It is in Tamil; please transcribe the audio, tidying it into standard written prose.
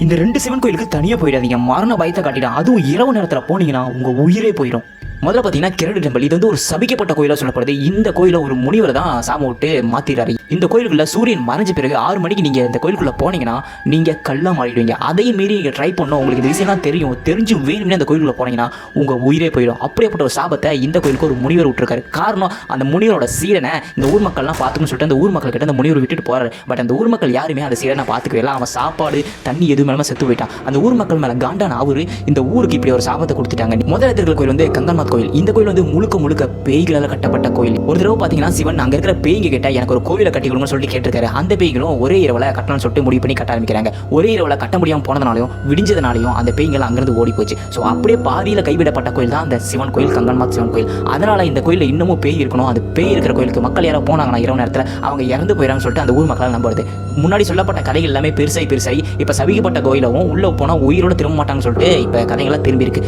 இந்த 2 சிவன் கோயிலுக்கு தனியாக போயிடாதீங்க. மரண பயத்தை காட்டிடும். அதுவும் இரவு நேரத்தில் போனீங்கன்னா உங்கள் உயிரே போயிடும். முதல்ல பார்த்தீங்கன்னா கிரடு டெம்பிள். இது வந்து ஒரு சபிக்கப்பட்ட கோயிலாக சொல்லப்படுது. இந்த கோயிலை ஒரு முனிவர் தான் சாம விட்டு மாற்றிடுறாரு. இந்த கோயிலுக்குள்ள சூரியன் மறைஞ்ச பிறகு 6 மணிக்கு நீங்கள் இந்த கோயிலுக்குள்ளே போனீங்கன்னா நீங்கள் கல்லாக மாறிடுவீங்க. அதையும் மீறி நீங்கள் ட்ரை பண்ணணும். உங்களுக்கு இந்த விஷயம்லாம் தெரியும். தெரிஞ்சு வேணும்னே அந்த கோயிலுக்குள்ளே போனீங்கன்னா உங்கள் உயிரே போயிடும். அப்படியேப்பட்ட ஒரு சாபத்தை இந்த கோயிலுக்கு ஒரு முனிவர் விட்டுருக்காரு. காரணம், அந்த முனிவரோட சீடனை இந்த ஊர் மக்கள்லாம் பார்த்துக்கணும்னு சொல்லிட்டு அந்த ஊர் மக்கள் கிட்ட அந்த முனிவர் விட்டுட்டு போறாரு. பட் அந்த ஊர் மக்கள் யாருமே அந்த சீடனை பார்த்துக்கவே இல்லை. அவன் சாப்பாடு தண்ணி எதுவும் மேலே செத்து போயிட்டான். அந்த ஊர் மக்கள் மேலே காண்டான அவரு இந்த ஊருக்கு இப்படி ஒரு சாபத்தை கொடுத்துட்டாங்க. முதல் இடத்துல கோயில் வந்து கங்கன்மாத் கோயில். இந்த கோயில் வந்து முழுக்க பேய்களால் கட்டப்பட்ட கோயில். ஒரு தடவை பார்த்தீங்கன்னா சிவன் அங்கே இருக்கிற பேய்ங்க கிட்ட எனக்கு ஒரு கோயிலை கட்டி கொடுங்கன்னு சொல்லிட்டு கேட்டிருக்காரு. அந்த பேய்களும் ஒரே இரவில் கட்டணும்னு சொல்லிட்டு முடிவு பண்ணி கட்ட ஆரம்பிக்கிறாங்க. ஒரே இரவில் கட்ட முடியாமல் போனதுனாலையும் விடிஞ்சதுனாலையும் அந்த பேய்கள் அங்கிருந்து ஓடி போச்சு. ஸோ அப்படியே பாதியில் கைவிடப்பட்ட கோயில் தான் அந்த சிவன் கோயில், கங்கன்மாத் சிவன் கோயில். அதனால இந்த கோயிலில் இன்னமும் பேய் இருக்கணும். அந்த பேய் இருக்கிற கோயிலுக்கு மக்கள் யாராவது போனாங்கன்னா இரவு நேரத்தில் அவங்க இறந்து போயிடறாங்கன்னு சொல்லிட்டு அந்த ஊர் மக்களால் நம்புறது. முன்னாடி சொல்லப்பட்ட கதைகள் எல்லாமே பெருசாகி இப்போ சபிக்கப்பட்ட கோயிலவும் உள்ள போனால் உயிரோடு திரும்ப மாட்டாங்கன்னு சொல்லிட்டு இப்போ கதைகள்லாம் திரும்பி இருக்கு.